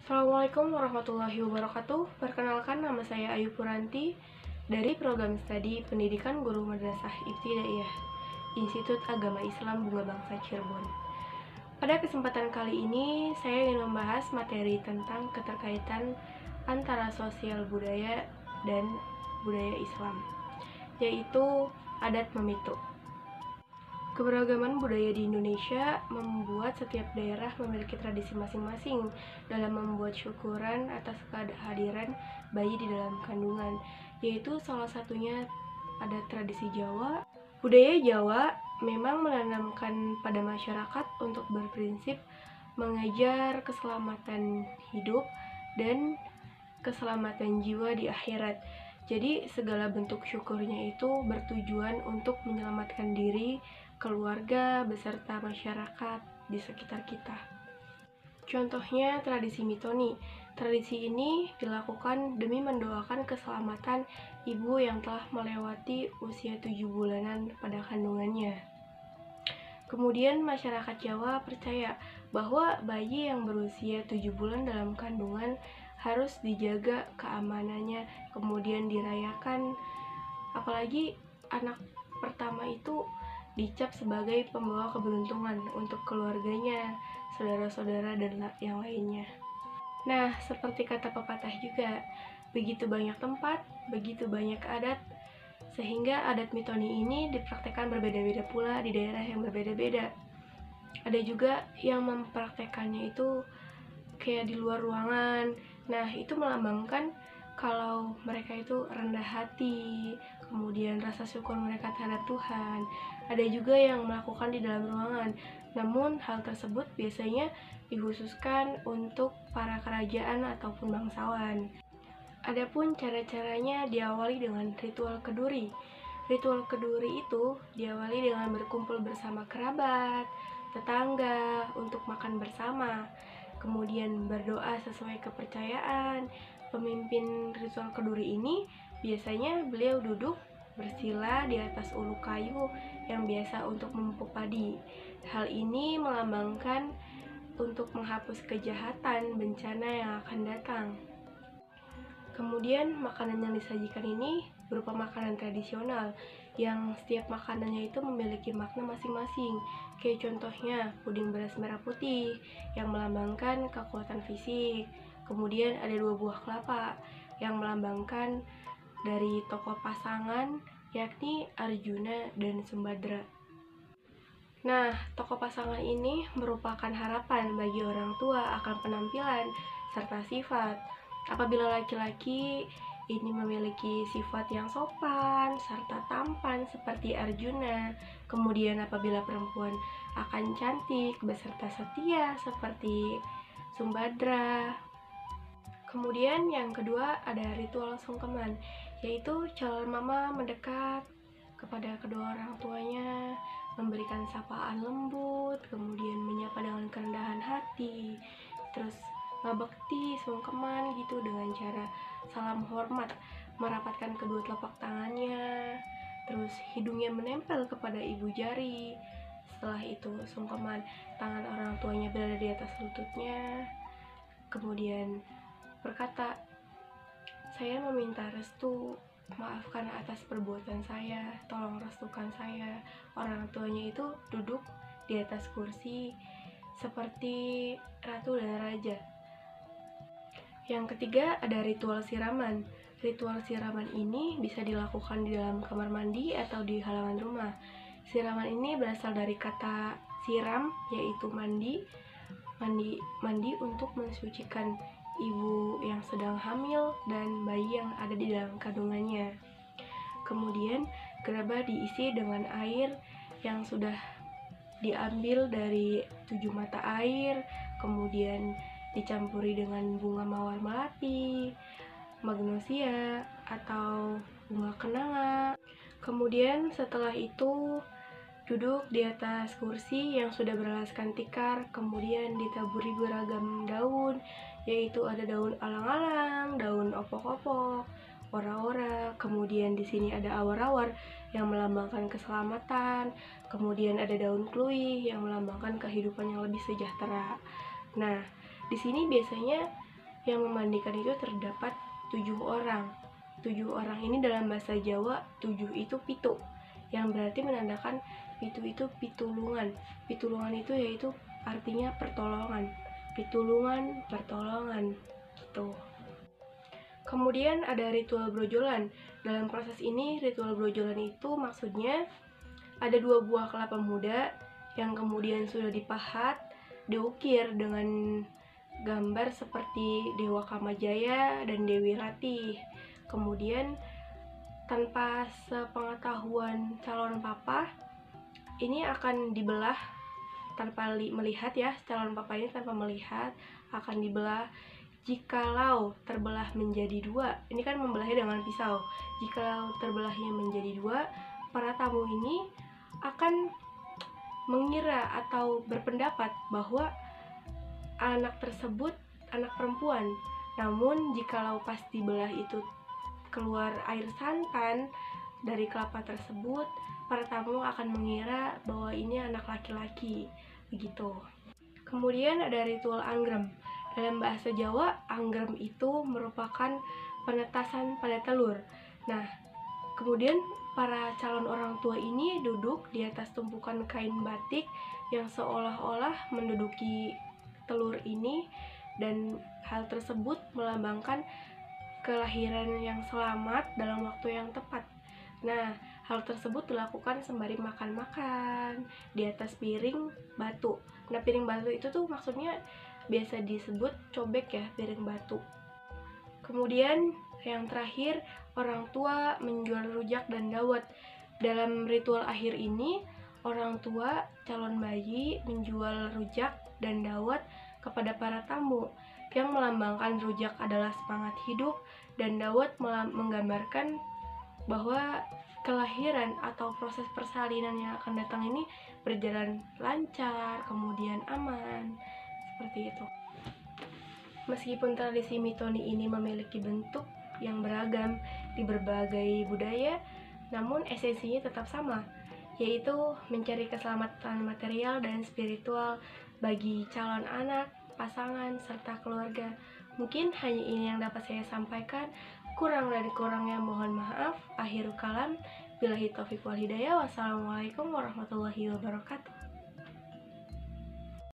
Assalamualaikum warahmatullahi wabarakatuh. Perkenalkan, nama saya Ayu Puranti dari program studi Pendidikan Guru Madrasah Ibtidaiyah, Institut Agama Islam Bunga Bangsa Cirebon. Pada kesempatan kali ini, saya ingin membahas materi tentang keterkaitan antara sosial budaya dan budaya Islam, yaitu adat memitu. Keberagaman budaya di Indonesia membuat setiap daerah memiliki tradisi masing-masing dalam membuat syukuran atas kehadiran bayi di dalam kandungan, yaitu salah satunya ada tradisi Jawa. Budaya Jawa memang menanamkan pada masyarakat untuk berprinsip mengejar keselamatan hidup dan keselamatan jiwa di akhirat. Jadi segala bentuk syukurnya itu bertujuan untuk menyelamatkan diri, keluarga, beserta masyarakat di sekitar kita. Contohnya tradisi mitoni. Tradisi ini dilakukan demi mendoakan keselamatan ibu yang telah melewati usia 7 bulanan pada kandungannya. Kemudian masyarakat Jawa percaya bahwa bayi yang berusia 7 bulan dalam kandungan harus dijaga keamanannya, kemudian dirayakan. Apalagi anak pertama itu dicap sebagai pembawa keberuntungan untuk keluarganya, saudara-saudara, dan yang lainnya. Nah, seperti kata pepatah juga, begitu banyak tempat, begitu banyak adat, sehingga adat mitoni ini dipraktekkan berbeda-beda pula di daerah yang berbeda-beda. Ada juga yang mempraktekannya itu kayak di luar ruangan. Nah, itu melambangkan kalau mereka itu rendah hati, kemudian rasa syukur mereka terhadap Tuhan. Ada juga yang melakukan di dalam ruangan, namun hal tersebut biasanya dikhususkan untuk para kerajaan ataupun bangsawan. Adapun cara-caranya diawali dengan ritual keduri. Ritual keduri itu diawali dengan berkumpul bersama kerabat, tetangga untuk makan bersama, kemudian berdoa sesuai kepercayaan. Pemimpin ritual keduri ini biasanya beliau duduk bersila di atas ulu kayu yang biasa untuk memupuk padi. Hal ini melambangkan untuk menghapus kejahatan bencana yang akan datang. Kemudian makanan yang disajikan ini berupa makanan tradisional yang setiap makanannya itu memiliki makna masing-masing. Kayak contohnya puding beras merah putih yang melambangkan kekuatan fisik. Kemudian ada 2 buah kelapa yang melambangkan dari tokoh pasangan, yakni Arjuna dan Sumbadra. Nah, tokoh pasangan ini merupakan harapan bagi orang tua akan penampilan serta sifat. Apabila laki-laki ini memiliki sifat yang sopan serta tampan seperti Arjuna, kemudian apabila perempuan akan cantik beserta setia seperti Sumbadra. Kemudian yang kedua ada ritual sungkeman, yaitu calon mama mendekat kepada kedua orang tuanya, memberikan sapaan lembut, kemudian menyapa dengan kerendahan hati, terus ngabekti sungkeman gitu dengan cara salam hormat, merapatkan kedua telapak tangannya, terus hidungnya menempel kepada ibu jari. Setelah itu sungkeman, tangan orang tuanya berada di atas lututnya, kemudian berkata, "Saya meminta restu, maafkan atas perbuatan saya, tolong restukan saya." Orang tuanya itu duduk di atas kursi seperti ratu dan raja. Yang ketiga ada ritual siraman. Ritual siraman ini bisa dilakukan di dalam kamar mandi atau di halaman rumah. Siraman ini berasal dari kata siram, yaitu mandi untuk mensucikan ibu yang sedang hamil dan bayi yang ada di dalam kandungannya. Kemudian gerabah diisi dengan air yang sudah diambil dari 7 mata air, kemudian dicampuri dengan bunga mawar melati, magnosia, atau bunga kenanga. Kemudian setelah itu duduk di atas kursi yang sudah beralaskan tikar, kemudian ditaburi beragam daun, yaitu ada daun alang-alang, daun opok-opok, ora-ora, kemudian di sini ada awar-awar yang melambangkan keselamatan, kemudian ada daun kluih yang melambangkan kehidupan yang lebih sejahtera. Nah, di sini biasanya Yang memandikan itu terdapat 7 orang. 7 orang ini dalam bahasa Jawa 7 itu pitu, yang berarti menandakan pitu itu pitulungan. Pitulungan itu yaitu artinya pertolongan. Pitulungan, pertolongan gitu. Kemudian ada ritual brojolan. Dalam proses ini, ritual brojolan itu maksudnya ada 2 buah kelapa muda yang kemudian sudah dipahat, diukir dengan gambar seperti Dewa Kamajaya dan Dewi Ratih. Kemudian tanpa sepengetahuan calon papa, ini akan dibelah tanpa melihat ya, calon papa ini tanpa melihat akan dibelah. Jikalau terbelah menjadi 2, ini kan membelahnya dengan pisau. Jikalau terbelahnya menjadi 2, para tamu ini akan mengira atau berpendapat bahwa anak tersebut anak perempuan. Namun jikalau pas dibelah itu keluar air santan dari kelapa tersebut, para tamu akan mengira bahwa ini anak laki-laki, begitu. Kemudian ada ritual anggrem. Dalam bahasa Jawa, anggrem itu merupakan penetasan pada telur. Nah, kemudian para calon orang tua ini duduk di atas tumpukan kain batik yang seolah-olah menduduki telur ini, dan hal tersebut melambangkan kelahiran yang selamat dalam waktu yang tepat. Nah, hal tersebut dilakukan sembari makan-makan di atas piring batu. Nah, piring batu itu tuh maksudnya biasa disebut cobek ya, piring batu. Kemudian yang terakhir, orang tua menjual rujak dan dawet. Dalam ritual akhir ini, orang tua calon bayi menjual rujak dan dawet kepada para tamu, yang melambangkan rujak adalah semangat hidup dan dawet menggambarkan bahwa kelahiran atau proses persalinan yang akan datang ini berjalan lancar, kemudian aman, seperti itu. Meskipun tradisi mitoni ini memiliki bentuk yang beragam di berbagai budaya, namun esensinya tetap sama, yaitu mencari keselamatan material dan spiritual bagi calon anak, pasangan, serta keluarga. Mungkin hanya ini yang dapat saya sampaikan. Kurang dan kurangnya mohon maaf. Akhirul kalam. Billahi taufiq wal hidayah. Wassalamualaikum warahmatullahi wabarakatuh.